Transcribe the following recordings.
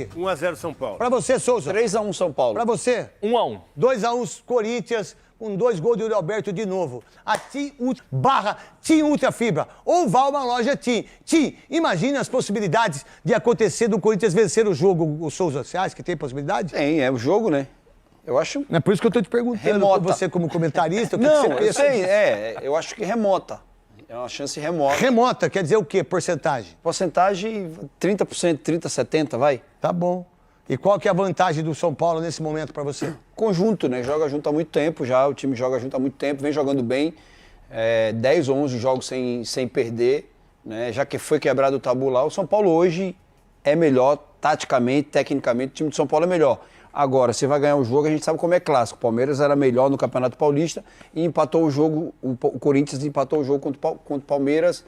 palpite. 1-0 São Paulo. Pra você, Souza. 3-1 São Paulo. Pra você. 1-1. 2-1 Corinthians, com 2 gols do Alberto de novo. A TIM Ultra Fibra. Ou vá a uma loja TIM. TIM, imagine as possibilidades de acontecer do Corinthians vencer o jogo, o Souza. Você acha que tem possibilidade? Tem, é o jogo, né? Eu acho... Não é por isso que eu tô te perguntando. Remota. Você como comentarista, o que Não, você eu pensa? sei, eu acho que remota. É uma chance remota. Remota, quer dizer o quê? Porcentagem? Porcentagem 30%, 30%, 70%, vai. Tá bom. E qual que é a vantagem do São Paulo nesse momento pra você? Conjunto, né? Joga junto há muito tempo já, o time joga junto há muito tempo, vem jogando bem. 10, 11 jogos sem perder, né? Já que foi quebrado o tabu lá. O São Paulo hoje é melhor, taticamente, tecnicamente, o time de São Paulo é melhor. Agora, você vai ganhar o jogo, a gente sabe como é clássico. O Palmeiras era melhor no Campeonato Paulista e empatou o jogo, o Corinthians empatou o jogo contra o Palmeiras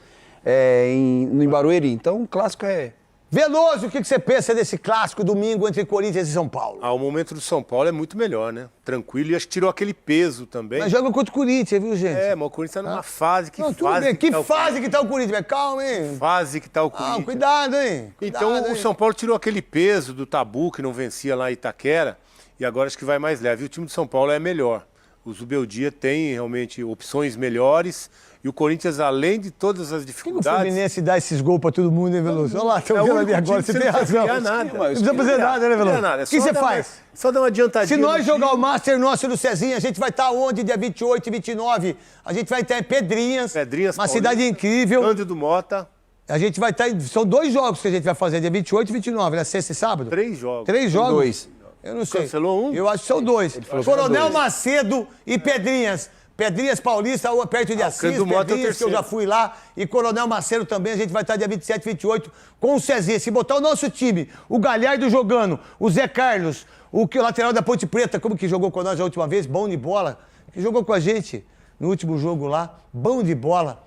no Barueri. Então, o clássico é... Veloso, o que você pensa desse clássico domingo entre Corinthians e São Paulo? O momento do São Paulo é muito melhor, né? Tranquilo, e acho que tirou aquele peso também. Mas joga contra o Corinthians, viu, gente? Mas o Corinthians tá numa fase que Não, tudo bem. Que fase que tá o Corinthians? Calma, hein? Fase que tá o Corinthians. Cuidado, hein? Então o São Paulo tirou aquele peso do tabu que não vencia lá em Itaquera e agora acho que vai mais leve. E o time do São Paulo é melhor. O Zubeldia tem realmente opções melhores. E o Corinthians, além de todas as dificuldades... Por que o Fluminense dá esses gols pra todo mundo, hein, Veloso? Olha lá, estão vendo ali agora, você tem razão. Não precisa fazer nada, né, Veloso? O que você faz? Só dá uma adiantadinha. Se nós jogar o Master nosso do Cezinha, a gente vai estar onde? Dia 28 e 29. A gente vai estar em Pedrinhas, uma cidade incrível. Cândido Mota. A gente vai estar... São 2 jogos que a gente vai fazer, dia 28 e 29, né? Sexta e sábado? 3 jogos. 3 jogos? 2. Eu não sei. Cancelou um? Eu acho que são 2. Coronel Macedo e Pedrinhas. Pedrinhas Paulista, perto de Assis, Pedrinhas, que eu já fui lá, e Coronel Macedo também, a gente vai estar dia 27 e 28 com o Cezinha. Se botar o nosso time, o Galhardo jogando, o Zé Carlos, o lateral da Ponte Preta, como que jogou com nós a última vez, bom de bola, que jogou com a gente no último jogo lá, bom de bola,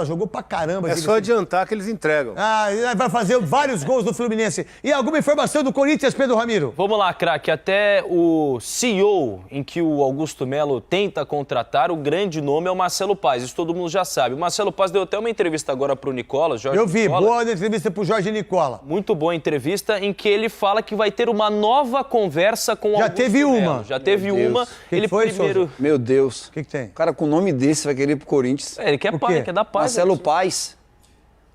jogou pra caramba. É só adiantar que eles entregam. Vai fazer vários gols do Fluminense. E alguma informação do Corinthians, Pedro Ramiro? Vamos lá, craque. Até o CEO, em que o Augusto Melo tenta contratar, o grande nome é o Marcelo Paes. Isso todo mundo já sabe. O Marcelo Paes deu até uma entrevista agora pro Nicola, Jorge Eu vi, Nicola. boa entrevista pro Jorge Nicola. Muito boa entrevista, em que ele fala que vai ter uma nova conversa com o Augusto Melo. Já teve uma. Ele foi, primeiro... Meu Deus. O que tem? O cara com nome desse vai querer ir pro Corinthians. Ele quer pai, quer dar paz. Marcelo Paes.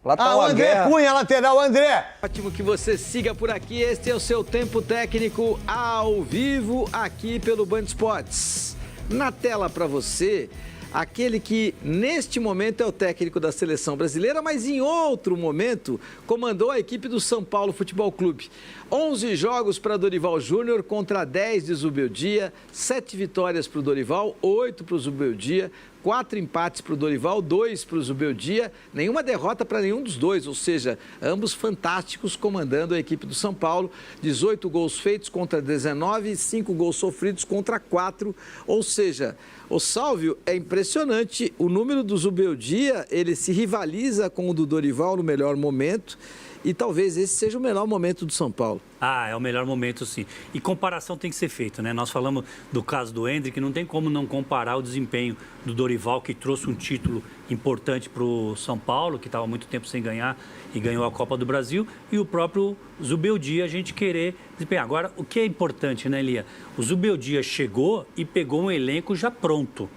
Lá tá o André guerra. Cunha, lateral, André. Ótimo que você siga por aqui. Este é o seu Tempo Técnico ao vivo aqui pelo Band Esportes. Na tela para você, aquele que neste momento é o técnico da seleção brasileira, mas em outro momento comandou a equipe do São Paulo Futebol Clube. 11 jogos para Dorival Júnior contra 10 de Zubeldia, 7 vitórias para o Dorival, 8 para o Zubeldia, 4 empates para o Dorival, 2 para o Zubeldia, nenhuma derrota para nenhum dos dois, ou seja, ambos fantásticos comandando a equipe do São Paulo, 18 gols feitos contra 19, 5 gols sofridos contra 4, ou seja, o Sálvio é impressionante, o número do Zubeldia, ele se rivaliza com o do Dorival no melhor momento, e talvez esse seja o melhor momento do São Paulo. É o melhor momento, sim. E comparação tem que ser feita, né? Nós falamos do caso do Endrick, não tem como não comparar o desempenho do Dorival, que trouxe um título importante para o São Paulo, que estava muito tempo sem ganhar e ganhou a Copa do Brasil, e o próprio Zubeldia, a gente querer desempenhar. Agora, o que é importante, né, Lia? O Zubeldia chegou e pegou um elenco já pronto.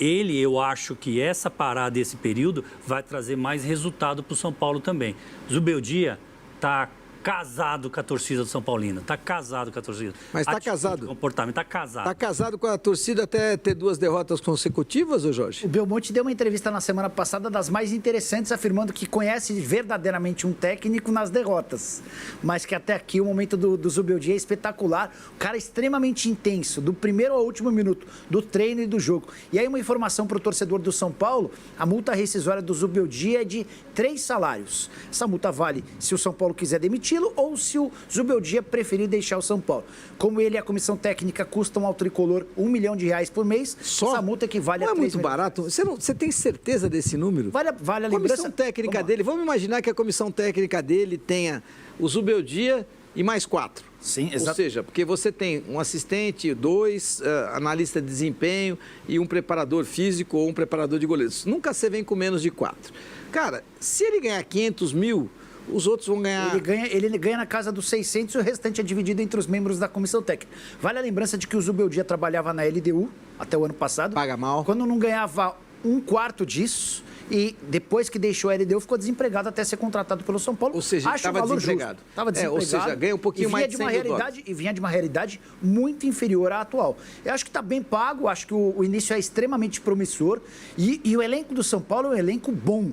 Eu acho que essa parada, esse período, vai trazer mais resultado para o São Paulo também. Zubeldia está casado com a torcida do São Paulino. Está casado com a torcida. Mas está casado. Comportamento, está casado. Está casado com a torcida até ter 2 derrotas consecutivas, ô Jorge? O Belmonte deu uma entrevista na semana passada das mais interessantes, afirmando que conhece verdadeiramente um técnico nas derrotas. Mas que até aqui o momento do Zubeldia é espetacular. O cara é extremamente intenso, do primeiro ao último minuto, do treino e do jogo. E aí uma informação para o torcedor do São Paulo, a multa rescisória do Zubeldia é de 3 salários. Essa multa vale se o São Paulo quiser demitir ou se o Zubeldia preferir deixar o São Paulo. Como ele e a comissão técnica custam ao tricolor R$1 milhão por mês, só? Essa multa equivale a 3 muito barato. Você tem certeza desse número? Vale a lembrança. Comissão técnica dele, vamos imaginar que a comissão técnica dele tenha o Zubeldia e mais 4. Sim, exato. Ou seja, porque você tem um assistente, 2 analista de desempenho e um preparador físico ou um preparador de goleiros. Nunca você vem com menos de 4. Cara, se ele ganhar 500 mil, os outros vão ganhar... Ele ganha na casa dos 600 e o restante é dividido entre os membros da comissão técnica. Vale a lembrança de que o Zubeldia trabalhava na LDU até o ano passado. Paga mal. Quando não ganhava um quarto disso... E depois que deixou a LDU, ficou desempregado até ser contratado pelo São Paulo. Ou seja, estava desempregado. Estava desempregado. Ou seja, ganha um pouquinho mais de 100 mil dólares. E vinha de uma realidade muito inferior à atual. Eu acho que está bem pago, acho que o início é extremamente promissor. E o elenco do São Paulo é um elenco bom.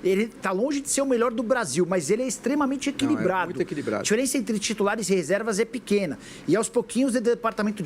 Ele está longe de ser o melhor do Brasil, mas ele é extremamente equilibrado. Não, é muito equilibrado. A diferença entre titulares e reservas é pequena. E aos pouquinhos o departamento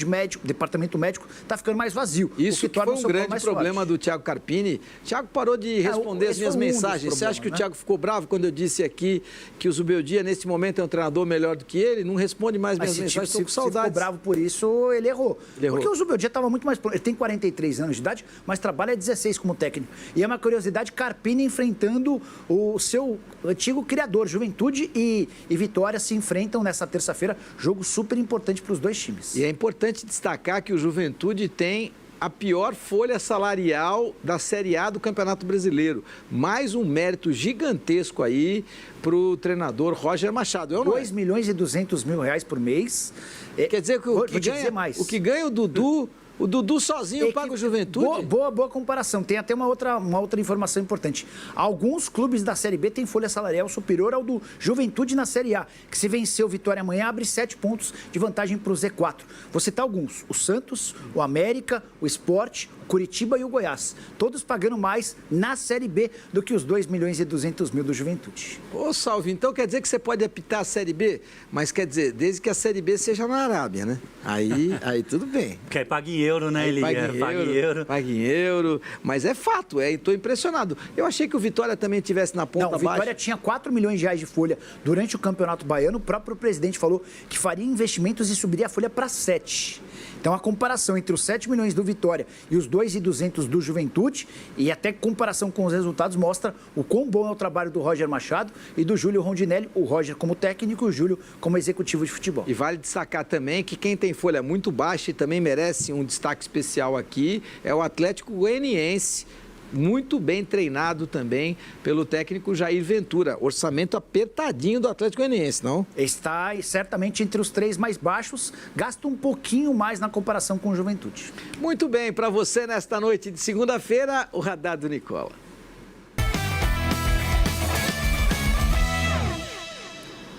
médico está ficando mais vazio. Isso que foi um grande problema do Thiago Carpini. Thiago parou de responder as minhas mensagens. Você acha que o Thiago ficou bravo quando eu disse aqui que o Zubeldia, nesse momento, é um treinador melhor do que ele? Não responde mais minhas mensagens, estou com saudades. Se ficou bravo por isso, ele errou. Porque o Zubeldia estava muito mais... Ele tem 43 anos de idade, mas trabalha 16 como técnico. E é uma curiosidade, Carpini enfrentando o seu antigo criador. Juventude e Vitória se enfrentam nessa terça-feira. Jogo super importante para os dois times. E é importante destacar que o Juventude tem a pior folha salarial da Série A do Campeonato Brasileiro. Mais um mérito gigantesco aí para o treinador Roger Machado. 2 milhões e 200 mil reais por mês. Quer dizer que o que ganha o Dudu... O Dudu sozinho paga o Juventude? Boa comparação. Tem até uma outra informação importante. Alguns clubes da Série B têm folha salarial superior ao do Juventude na Série A, que se vencer o Vitória amanhã abre 7 pontos de vantagem para o Z4. Vou citar alguns. O Santos, o América, o Sport, o Curitiba e o Goiás. Todos pagando mais na Série B do que os 2 milhões e 200 mil do Juventude. Ô, Salve, então quer dizer que você pode apitar a Série B? Mas quer dizer, desde que a Série B seja na Arábia, né? Aí tudo bem. Porque aí paga em euro, né, Eli? Paga em euro. Mas é fato, estou impressionado. Eu achei que o Vitória também tivesse na ponta baixa. Não, o Vitória tinha 4 milhões de reais de folha durante o Campeonato Baiano. O próprio presidente falou que faria investimentos e subiria a folha para 7. Então, a comparação entre os 7 milhões do Vitória e os 2.200 do Juventude, e até comparação com os resultados, mostra o quão bom é o trabalho do Roger Machado e do Júlio Rondinelli, o Roger como técnico e o Júlio como executivo de futebol. E vale destacar também que quem tem folha muito baixa e também merece um destaque especial aqui é o Atlético Goianiense, muito bem treinado também pelo técnico Jair Ventura. Orçamento apertadinho do Atlético Goianiense, não? Está certamente entre os 3 mais baixos, gasta um pouquinho mais na comparação com o Juventude. Muito bem, para você nesta noite de segunda-feira, o Radar do Nicola.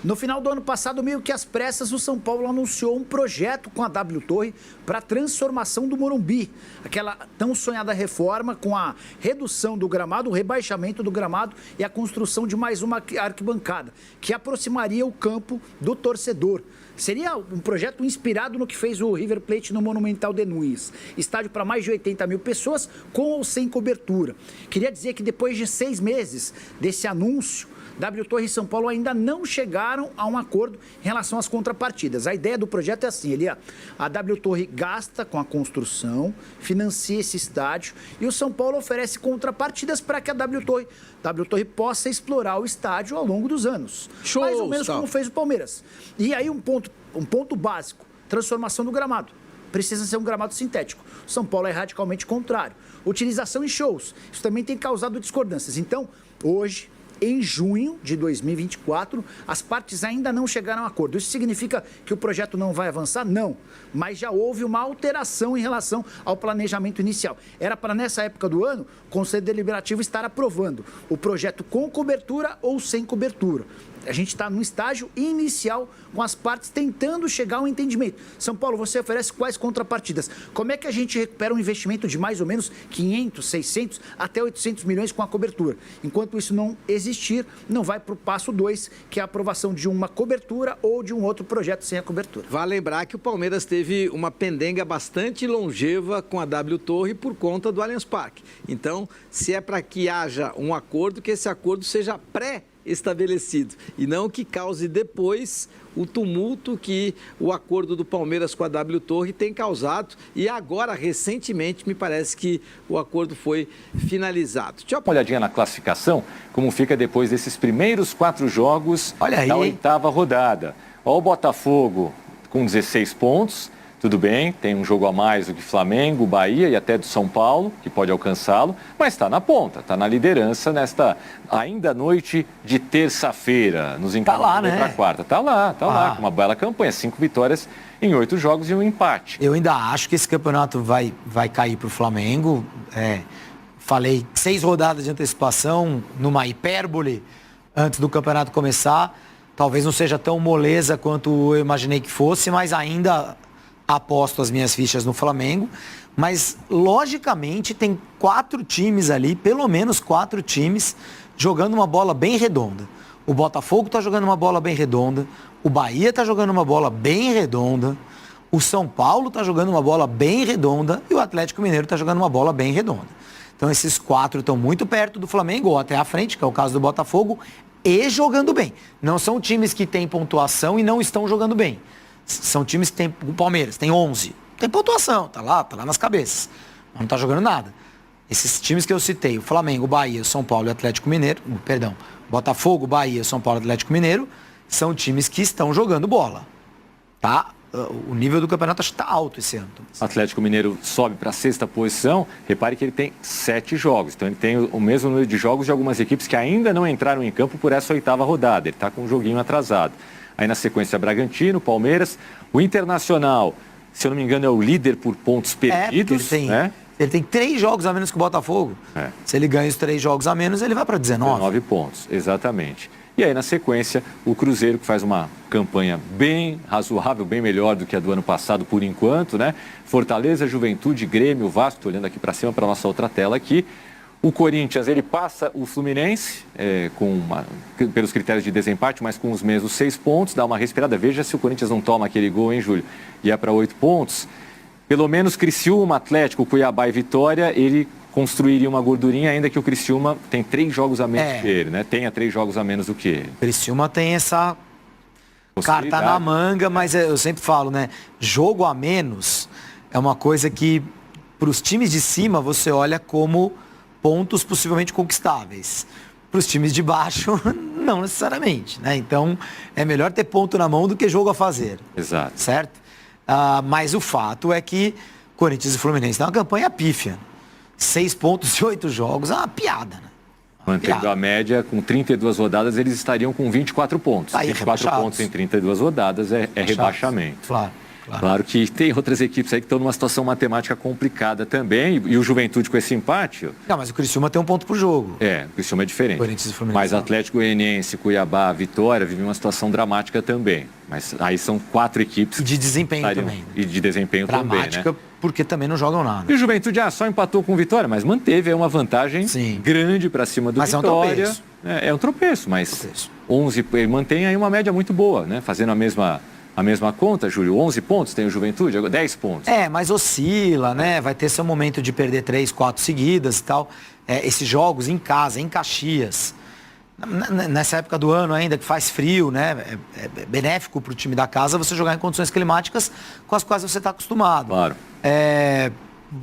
No final do ano passado, meio que às pressas, o São Paulo anunciou um projeto com a W Torre para a transformação do Morumbi. Aquela tão sonhada reforma com a redução do gramado, o rebaixamento do gramado e a construção de mais uma arquibancada, que aproximaria o campo do torcedor. Seria um projeto inspirado no que fez o River Plate no Monumental de Nunes. Estádio para mais de 80 mil pessoas, com ou sem cobertura. Queria dizer que depois de 6 meses desse anúncio, W Torre e São Paulo ainda não chegaram a um acordo em relação às contrapartidas. A ideia do projeto é assim, a W Torre gasta com a construção, financia esse estádio e o São Paulo oferece contrapartidas para que a W Torre possa explorar o estádio ao longo dos anos. Mais ou menos como fez o Palmeiras. E aí um ponto básico, transformação do gramado. Precisa ser um gramado sintético. O São Paulo é radicalmente contrário. Utilização em shows. Isso também tem causado discordâncias. Então, hoje, em junho de 2024, as partes ainda não chegaram a acordo. Isso significa que o projeto não vai avançar? Não. Mas já houve uma alteração em relação ao planejamento inicial. Era para, nessa época do ano, o Conselho Deliberativo estar aprovando o projeto com cobertura ou sem cobertura. A gente está no estágio inicial com as partes tentando chegar a um entendimento. São Paulo, você oferece quais contrapartidas? Como é que a gente recupera um investimento de mais ou menos 500, 600 até 800 milhões com a cobertura? Enquanto isso não existir, não vai para o passo 2, que é a aprovação de uma cobertura ou de um outro projeto sem a cobertura. Vale lembrar que o Palmeiras teve uma pendenga bastante longeva com a W Torre por conta do Allianz Parque. Então, se é para que haja um acordo, que esse acordo seja estabelecido e não que cause depois o tumulto que o acordo do Palmeiras com a W Torre tem causado e agora, recentemente, me parece que o acordo foi finalizado. Deixa eu dar uma olhadinha na classificação, como fica depois desses primeiros 4 jogos da 8ª rodada. Ó, o Botafogo com 16 pontos, Tudo bem, tem um jogo a mais do que Flamengo, Bahia e até do São Paulo, que pode alcançá-lo, mas está na ponta, está na liderança nesta ainda noite de terça-feira, nos encaminhando para quarta. Está lá, com uma bela campanha, 5 vitórias em 8 jogos e um empate. Eu ainda acho que esse campeonato vai cair para o Flamengo. Falei 6 rodadas de antecipação, numa hipérbole, antes do campeonato começar. Talvez não seja tão moleza quanto eu imaginei que fosse, mas ainda aposto as minhas fichas no Flamengo. Mas, logicamente, tem 4 times ali, pelo menos 4 times, jogando uma bola bem redonda. O Botafogo está jogando uma bola bem redonda, o Bahia está jogando uma bola bem redonda, o São Paulo está jogando uma bola bem redonda e o Atlético Mineiro está jogando uma bola bem redonda. Então, esses 4 estão muito perto do Flamengo, ou até à frente, que é o caso do Botafogo, e jogando bem. Não são times que têm pontuação e não estão jogando bem. São times que têm... O Palmeiras tem 11. Tem pontuação, tá lá nas cabeças. Mas não tá jogando nada. Esses times que eu citei, o Flamengo, o Bahia, o São Paulo e o Atlético Mineiro, Botafogo, Bahia, São Paulo e Atlético Mineiro, são times que estão jogando bola. Tá? O nível do campeonato acho que está alto esse ano. O Atlético Mineiro sobe para a 6ª posição. Repare que ele tem 7 jogos. Então ele tem o mesmo número de jogos de algumas equipes que ainda não entraram em campo por essa 8ª rodada. Ele está com um joguinho atrasado. Aí na sequência, Bragantino, Palmeiras, o Internacional, se eu não me engano, é o líder por pontos perdidos. Ele tem 3 jogos a menos que o Botafogo. Se ele ganha os 3 jogos a menos, ele vai para 19. 19 pontos, exatamente. E aí, na sequência, o Cruzeiro, que faz uma campanha bem razoável, bem melhor do que a do ano passado, por enquanto, né? Fortaleza, Juventude, Grêmio, Vasco, estou olhando aqui para cima, para a nossa outra tela aqui. O Corinthians, ele passa o Fluminense, pelos critérios de desempate, mas com os mesmos 6 pontos, dá uma respirada. Veja se o Corinthians não toma aquele gol, hein, Júlio? E é para 8 pontos. Pelo menos Criciúma, Atlético, Cuiabá e Vitória, ele construiria uma gordurinha, ainda que o Criciúma tem 3 jogos a menos que ele, né? Tenha 3 jogos a menos do que ele. O Criciúma tem essa carta na manga, mas eu sempre falo, né? Jogo a menos é uma coisa que, para os times de cima, você olha como pontos possivelmente conquistáveis. Para os times de baixo, não necessariamente, né? Então, é melhor ter ponto na mão do que jogo a fazer. Exato. Certo? Mas o fato é que Corinthians e Fluminense têm uma campanha pífia. 6 pontos e 8 jogos, é uma piada, né? Mantendo a média, com 32 rodadas, eles estariam com 24 pontos. Aí, 24 pontos em 32 rodadas é rebaixamento. Claro que tem outras equipes aí que estão numa situação matemática complicada também. E o Juventude com esse empate... Não, mas o Criciúma tem 1 ponto por jogo. O Criciúma é diferente. Corinthians e Fluminense. Mas Atlético Goianiense, Cuiabá, Vitória vivem uma situação dramática também. Mas aí são 4 equipes... E de desempenho também. E de desempenho dramática, também, né? Porque também não jogam nada. E o Juventude só empatou com o Vitória, mas manteve uma vantagem grande para cima do Vitória. Mas é um tropeço. É um tropeço, mas 11, ele mantém aí uma média muito boa, né? Fazendo a mesma conta, Júlio, 11 pontos tem o Juventude, 10 pontos. Mas oscila, né? Vai ter seu momento de perder 3, 4 seguidas e tal. Esses jogos em casa, em Caxias, nessa época do ano ainda, que faz frio, né? É benéfico para o time da casa você jogar em condições climáticas com as quais você está acostumado. Claro.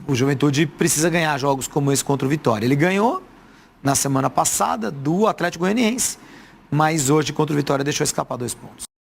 O Juventude precisa ganhar jogos como esse contra o Vitória. Ele ganhou na semana passada do Atlético Goianiense, mas hoje contra o Vitória deixou escapar 2 pontos.